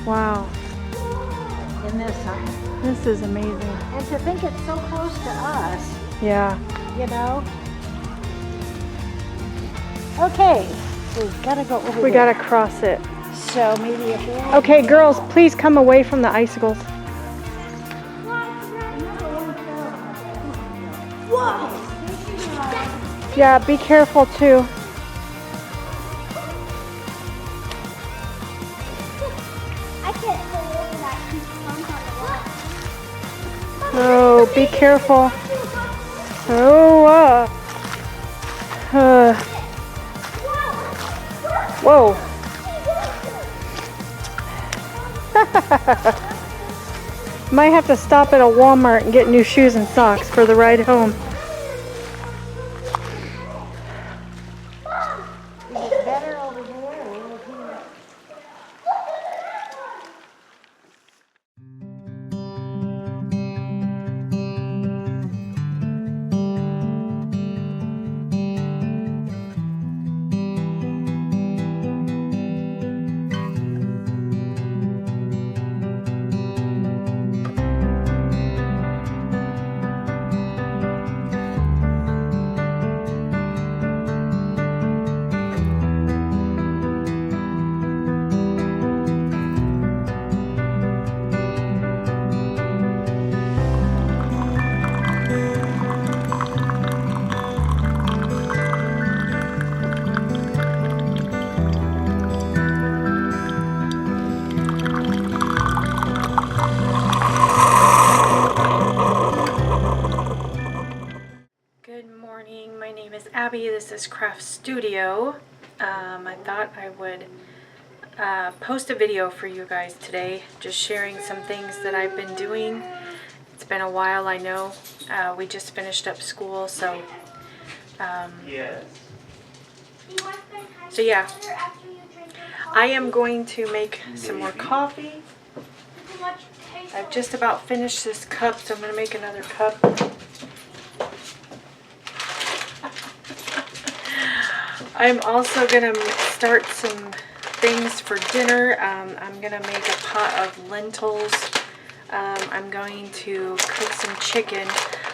Wow, In this, huh? this is amazing. And to think it's so close to us, Yeah. you know? Okay, we've got to go over We there. gotta cross it. So maybe if we Okay, girls, please come away from the icicles. Whoa! Yeah, be careful too. I can't go over that bump on the wall. Oh, be careful. Oh, whoa. Might have to stop at a Walmart and get new shoes and socks for the ride home. Is it better over there or over here? Good morning, my name is Abby, this is Craft Studio. I thought I would post a video for you guys today, just sharing some things that I've been doing. It's been a while, I know. We just finished up school, so yeah, I am going to make some more coffee. I've just about finished this cup, so I'm going to make another cup. I'm also going to start some things for dinner. I'm going to make a pot of lentils. I'm going to cook some chicken.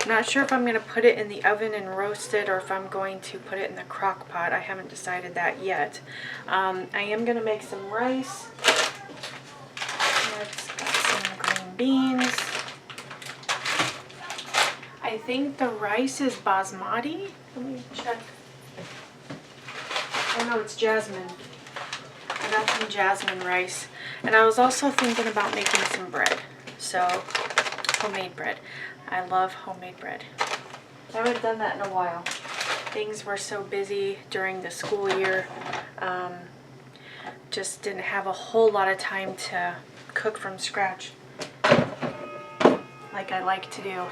I'm not sure if I'm going to put it in the oven and roast it or if I'm going to put it in the crock pot. I haven't decided that yet. I am going to make some rice. I've got some green beans. I think the rice is basmati. Let me check. Oh no, it's jasmine. I got some jasmine rice. And I was also thinking about making some bread. So, homemade bread. I love homemade bread. I haven't done that in a while. Things were so busy during the school year. Just didn't have a whole lot of time to cook from scratch like I like to do.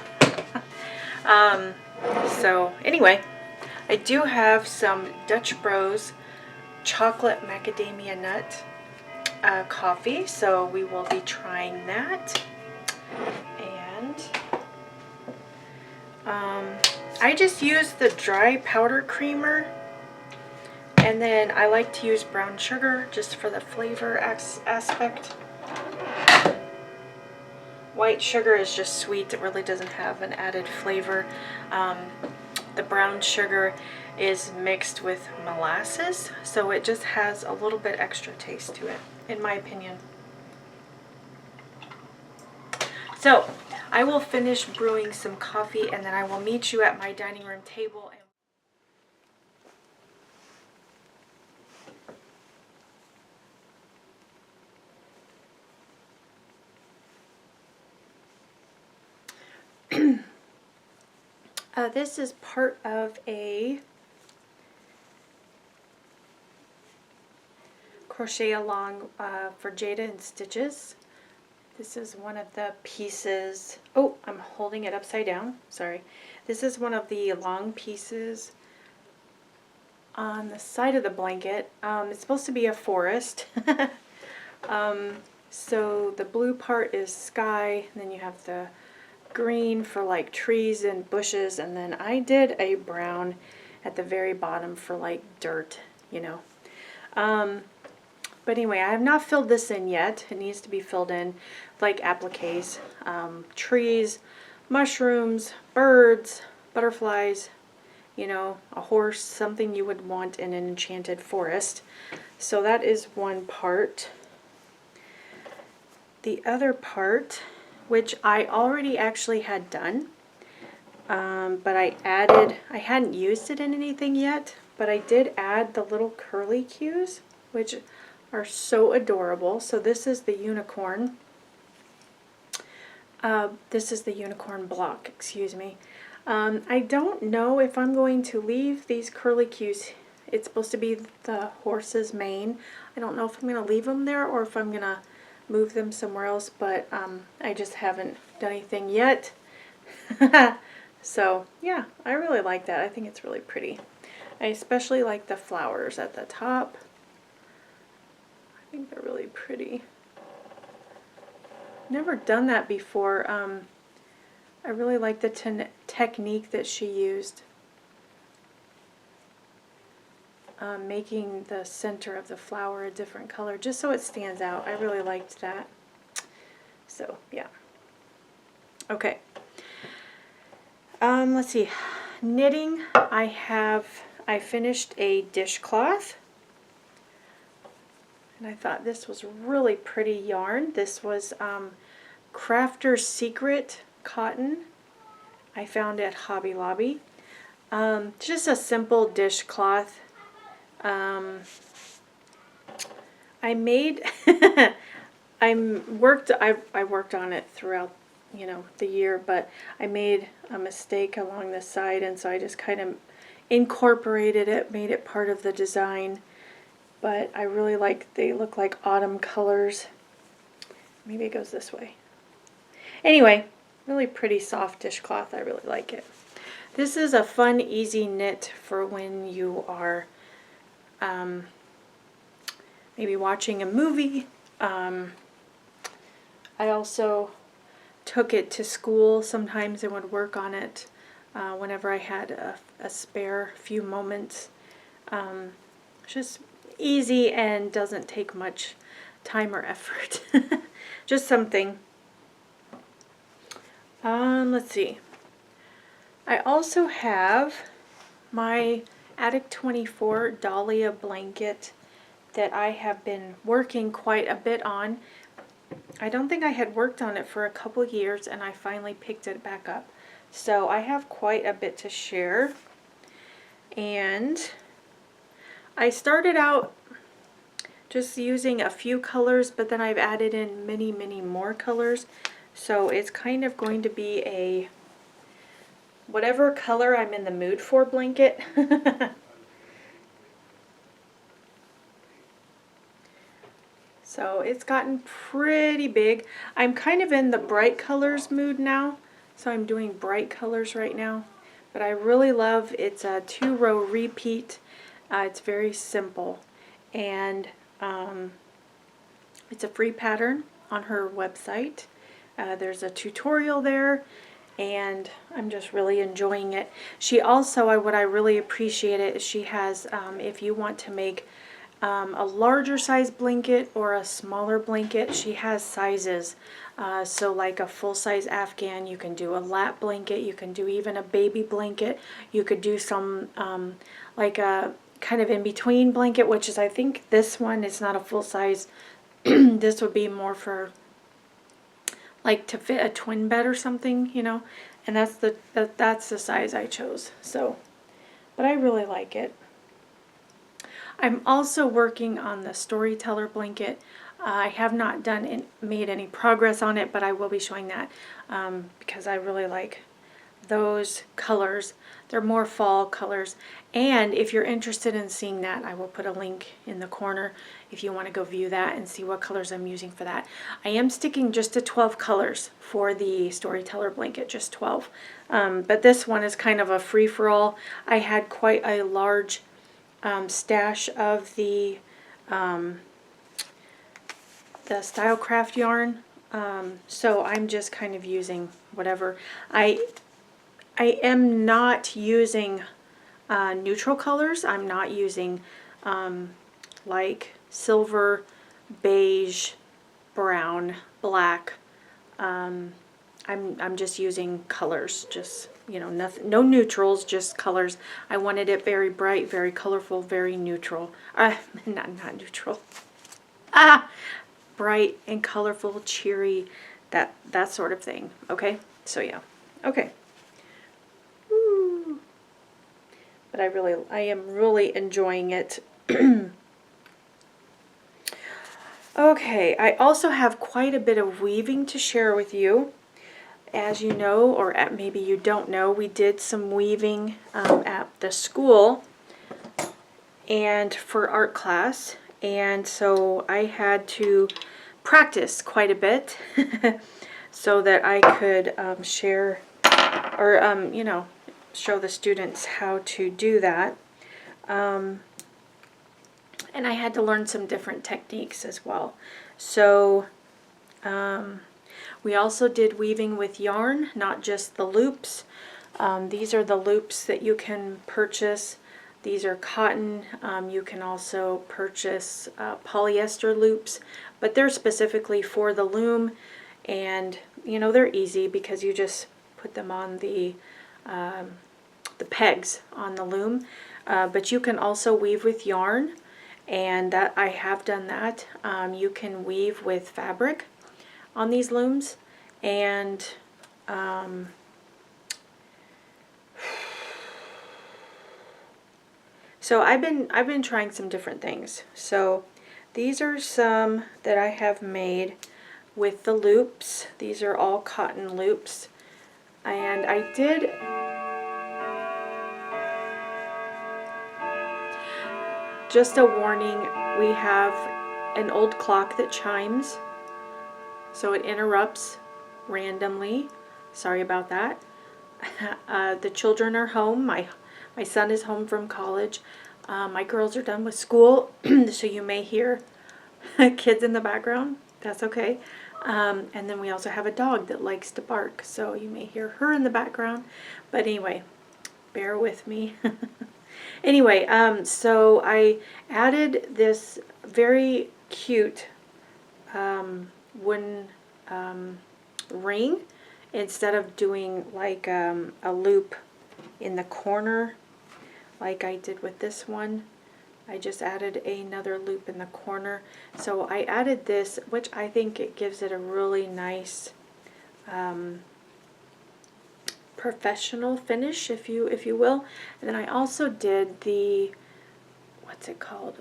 So anyway, I do have some Dutch Bros chocolate macadamia nut coffee, so we will be trying that. And I just use the dry powder creamer, and then I like to use brown sugar just for the flavor aspect. White sugar is just sweet, it really doesn't have an added flavor. The brown sugar is mixed with molasses, so it just has a little bit extra taste to it, in my opinion. So I will finish brewing some coffee, and then I will meet you at my dining room table. This is part of a crochet along for Jada and Stitches. This is one of the pieces. Oh, I'm holding it upside down. Sorry. This is one of the long pieces on the side of the blanket. It's supposed to be a forest. So the blue part is sky, and then you have the green for like trees and bushes, and then I did a brown at the very bottom for like dirt, you know. But anyway, I have not filled this in yet. It needs to be filled in like appliques, trees, mushrooms, birds, butterflies, you know, a horse, something you would want in an enchanted forest. So that is one part. The other part, which I already actually had done, but I hadn't used it in anything yet, but I did add the little curly cues, which are so adorable. So this is the unicorn. This is the unicorn block, excuse me. I don't know if I'm going to leave these curly cues. It's supposed to be the horse's mane. I don't know if I'm going to leave them there or if I'm going to move them somewhere else, but I just haven't done anything yet. So yeah, I really like that. I think it's really pretty. I especially like the flowers at the top. I think they're really pretty. Never done that before. I really like the technique that she used, making the center of the flower a different color just so it stands out. I really liked that. So yeah. Okay. Let's see. Knitting. I finished a dishcloth, and I thought this was really pretty yarn. This was Crafter's Secret cotton. I found at Hobby Lobby. Just a simple dishcloth. I made I worked on it throughout, you know, the year, but I made a mistake along the side, and so I just kind of incorporated it, made it part of the design. But I really like, they look like autumn colors. Maybe it goes this way. Anyway, really pretty soft dishcloth. I really like it. This is a fun, easy knit for when you are maybe watching a movie. I also took it to school sometimes and would work on it whenever I had a spare few moments. Just easy and doesn't take much time or effort. Just something. Let's see. I also have my Attic 24 Dahlia blanket that I have been working quite a bit on. I don't think I had worked on it for a couple years, and I finally picked it back up. So I have quite a bit to share. And I started out just using a few colors, but then I've added in many more colors. So it's kind of going to be a whatever color I'm in the mood for blanket. So it's gotten pretty big. I'm kind of in the bright colors mood now, so I'm doing bright colors right now. But I really love, it's a 2-row repeat. It's very simple, and it's a free pattern on her website. There's a tutorial there, and I'm just really enjoying it. She also, what I really appreciate it is she has, if you want to make a larger size blanket or a smaller blanket, she has sizes. So like a full-size Afghan, you can do a lap blanket, you can do even a baby blanket, you could do some like a kind of in-between blanket, which is, I think this one is not a full-size. This would be more for like to fit a twin bed or something, you know, and that's the size I chose. So, but I really like it. I'm also working on the storyteller blanket. I have not made any progress on it, but I will be showing that because I really like those colors. They're more fall colors. And if you're interested in seeing that, I will put a link in the corner if you want to go view that and see what colors I'm using for that. I am sticking just to 12 colors for the storyteller blanket, just 12. But this one is kind of a free-for-all. I had quite a large stash of the style craft yarn, so I'm just kind of using whatever. I am not using neutral colors. I'm not using like silver, beige, brown, black. I'm just using colors, just, you know, nothing, no neutrals, just colors. I wanted it very bright, very colorful, very neutral. Not neutral. Bright and colorful, cheery, that sort of thing. Okay, so yeah, okay. Woo. But I am really enjoying it. Okay, I also have quite a bit of weaving to share with you. As you know, or maybe you don't know, we did some weaving at the school and for art class, and so I had to practice quite a bit so that I could share or you know, show the students how to do that. And I had to learn some different techniques as well. So we also did weaving with yarn, not just the loops. These are the loops that you can purchase. These are cotton. You can also purchase polyester loops, but they're specifically for the loom, and you know, they're easy because you just put them on the pegs on the loom. But you can also weave with yarn, and that I have done that. You can weave with fabric on these looms, and so I've been trying some different things. So these are some that I have made with the loops. These are all cotton loops, and I did just a warning, we have an old clock that chimes, so it interrupts randomly. Sorry about that. The children are home. My son is home from college. My girls are done with school, so you may hear kids in the background. That's okay. And then we also have a dog that likes to bark, so you may hear her in the background. But anyway, bear with me. Anyway, so I added this very cute wooden ring instead of doing like a loop in the corner like I did with this one. I just added another loop in the corner. So I added this, which I think it gives it a really nice professional finish, if you will. And then I also did the, what's it called?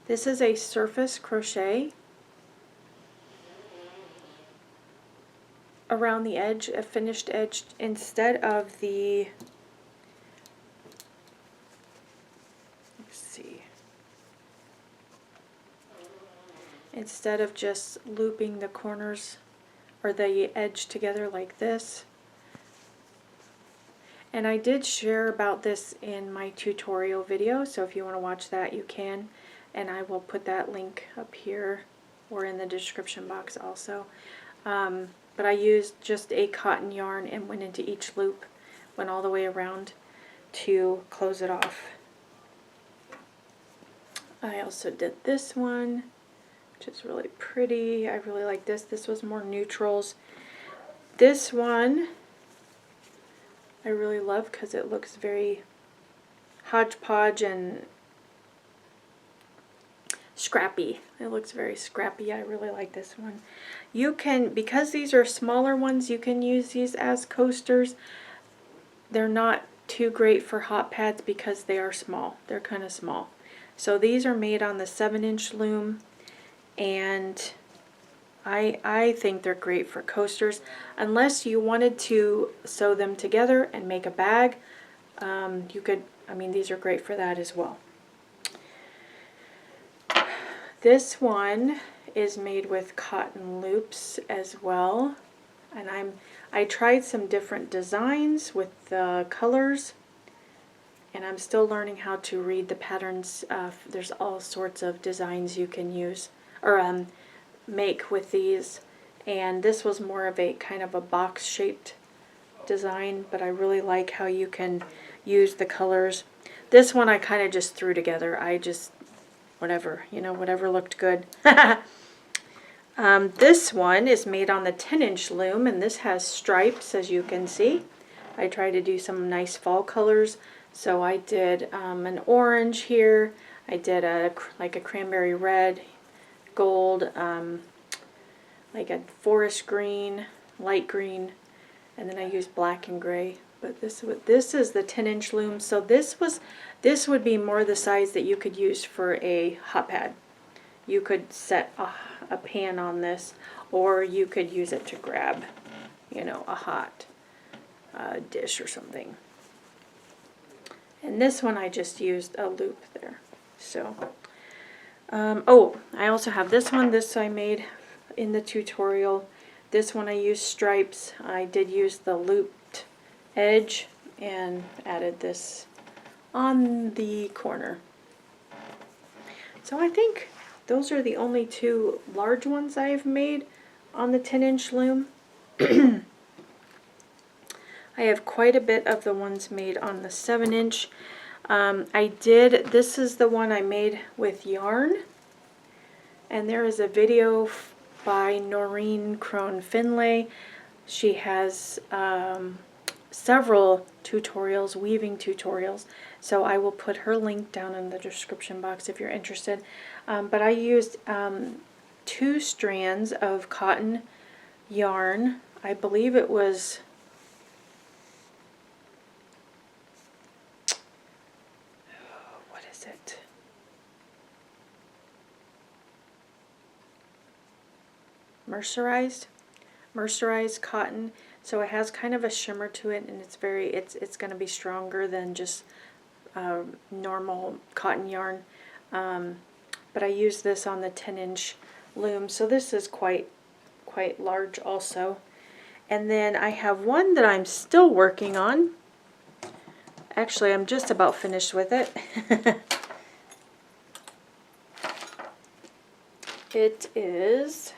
This is a surface crochet. around the edge, a finished edge, instead of the, let's see, instead of just looping the corners or the edge together like this. And I did share about this in my tutorial video, so if you want to watch that, you can. And I will put that link up here or in the description box also. But I used just a cotton yarn and went into each loop, went all the way around to close it off. I also did this one, which is really pretty. I really like this. This was more neutrals. This one I really love because it looks very hodgepodge and scrappy. It looks very scrappy. I really like this one. You can, because these are smaller ones, you can use these as coasters. They're not too great for hot pads because they are small. They're kind of small. So these are made on the 7-inch loom, and I think they're great for coasters. Unless you wanted to sew them together and make a bag, you could, I mean, these are great for that as well. This one is made with cotton loops as well, and I tried some different designs with the colors, and I'm still learning how to read the patterns. There's all sorts of designs you can use or make with these, and this was more of a kind of a box shaped design, but I really like how you can use the colors. This one I kind of just threw together. I just, whatever, you know, whatever looked good. This one is made on the 10-inch loom, and this has stripes, as you can see. I tried to do some nice fall colors, so I did an orange here. I did like a cranberry red, gold, like a forest green, light green, and then I used black and gray. But this is the 10-inch loom, so this would be more the size that you could use for a hot pad. You could set a pan on this, or you could use it to grab, you know, a hot dish or something. And this one I just used a loop there. So, oh, I also have this one. This I made in the tutorial. This one I used stripes. I did use the looped edge and added this on the corner. So I think those are the only two large ones I've made on the 10-inch loom. I have quite a bit of the ones made on the 7-inch. This is the one I made with yarn, and there is a video by Noreen Crone Finlay. She has several tutorials, weaving tutorials, so I will put her link down in the description box if you're interested. But I used 2 strands of cotton yarn. I believe it was mercerized cotton, so it has kind of a shimmer to it, and it's going to be stronger than just normal cotton yarn. But I used this on the 10-inch loom, so this is quite large also. And then I have one that I'm still working on. Actually, I'm just about finished with it. It is,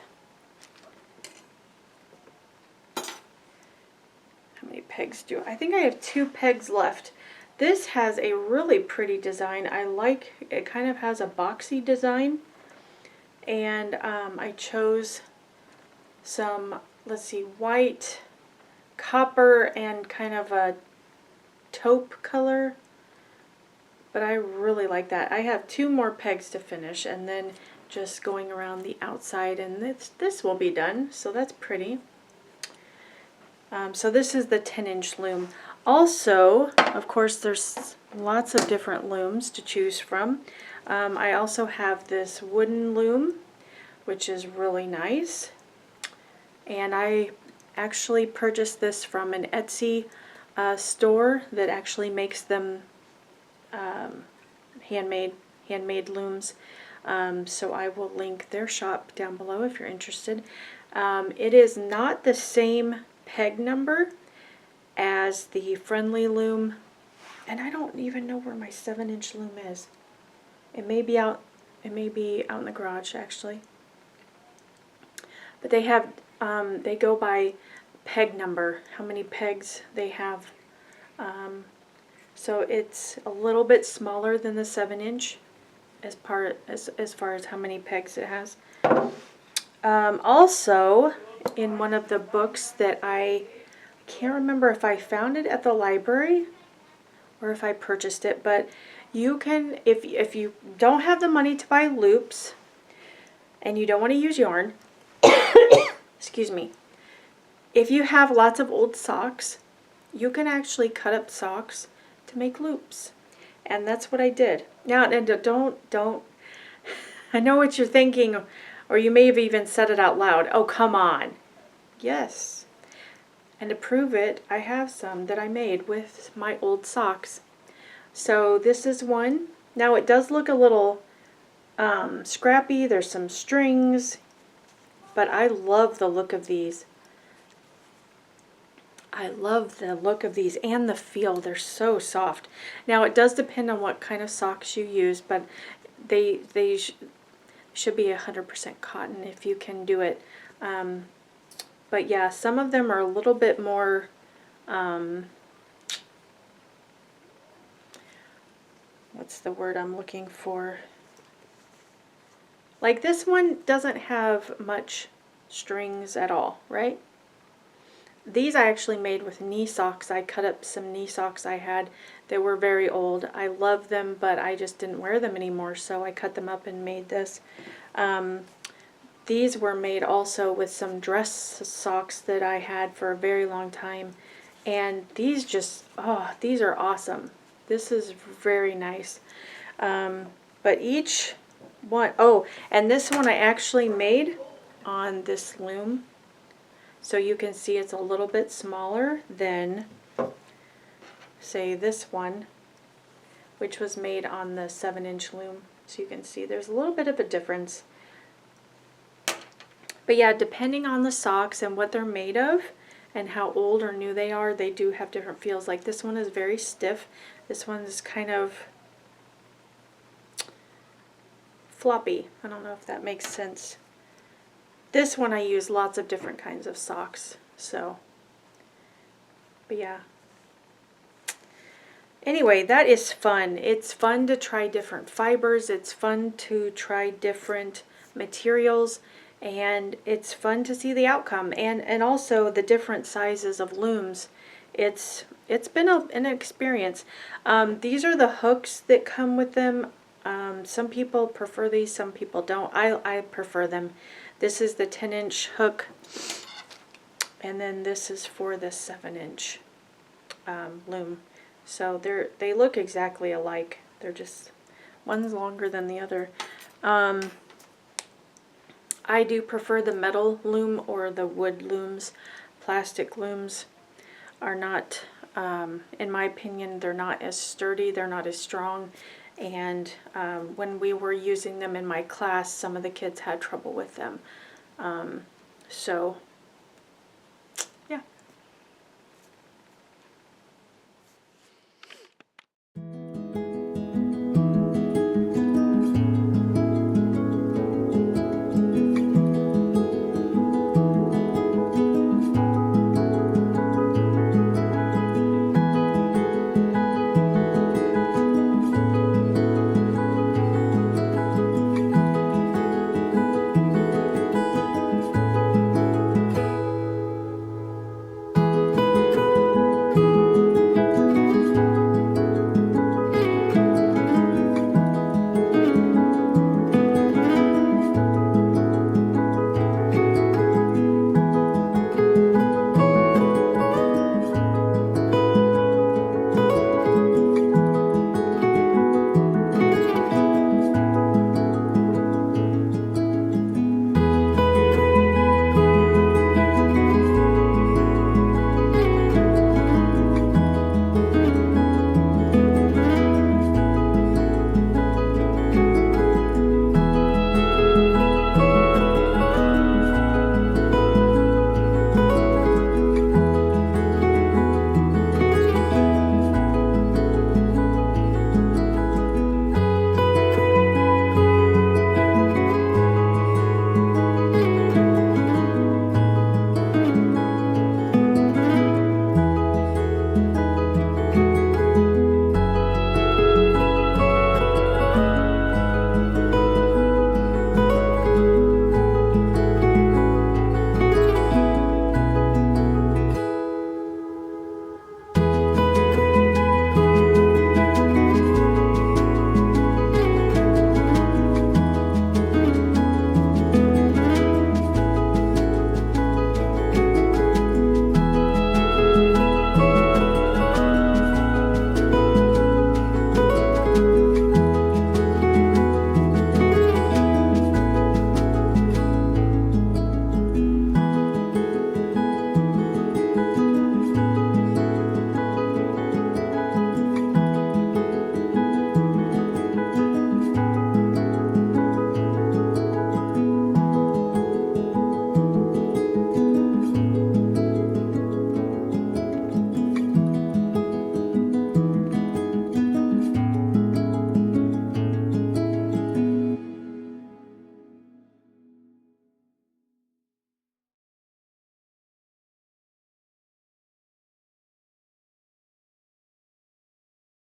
how many pegs do I think I have 2 pegs left. This has a really pretty design. I like it, kind of has a boxy design, and I chose some, let's see, white, copper, and kind of a taupe color, but I really like that. I have 2 more pegs to finish, and then just going around the outside, and this will be done, so that's pretty. So this is the 10-inch loom. Also, of course, there's lots of different looms to choose from. I also have this wooden loom, which is really nice, and I actually purchased this from an Etsy store that actually makes them handmade looms. So I will link their shop down below if you're interested. It is not the same peg number as the Friendly loom, and I don't even know where my 7-inch loom is. It may be out in the garage actually. But they have they go by peg number, how many pegs they have. So it's a little bit smaller than the 7-inch as far as how many pegs it has. Also, in one of the books that I can't remember if I found it at the library or if I purchased it, but you can, if you don't have the money to buy loops and you don't want to use yarn, excuse me, if you have lots of old socks, you can actually cut up socks to make loops. And that's what I did. Now, and don't, I know what you're thinking, or you may have even said it out loud. Oh, come on. Yes. And to prove it, I have some that I made with my old socks. So this is one. Now it does look a little scrappy. There's some strings, but I love the look of these. I love the look of these and the feel. They're so soft. Now it does depend on what kind of socks you use, but they should be 100% cotton if you can do it. But yeah, some of them are a little bit more what's the word I'm looking for? Like this one doesn't have much strings at all, right? These I actually made with knee socks. I cut up some knee socks I had. They were very old. I love them, but I just didn't wear them anymore, so I cut them up and made this. These were made also with some dress socks that I had for a very long time. And these just, oh, these are awesome. This is very nice. But each one, oh, and this one I actually made on this loom. So you can see it's a little bit smaller than, say, this one, which was made on the 7-inch loom. So you can see there's a little bit of a difference. But yeah, depending on the socks and what they're made of and how old or new they are, they do have different feels. Like this one is very stiff. This one is kind of floppy. I don't know if that makes sense. This one I use lots of different kinds of socks, so, but yeah. Anyway, that is fun. It's fun to try different fibers. It's fun to try different materials, and it's fun to see the outcome, and also the different sizes of looms. It's been an experience. These are the hooks that come with them. Some people prefer these, some people don't. I prefer them. This is the 10-inch hook, and then this is for the 7-inch loom. So they look exactly alike. They're just, one's longer than the other. I do prefer the metal loom or the wood looms. Plastic looms are not, in my opinion, they're not as sturdy, they're not as strong. And when we were using them in my class, some of the kids had trouble with them. So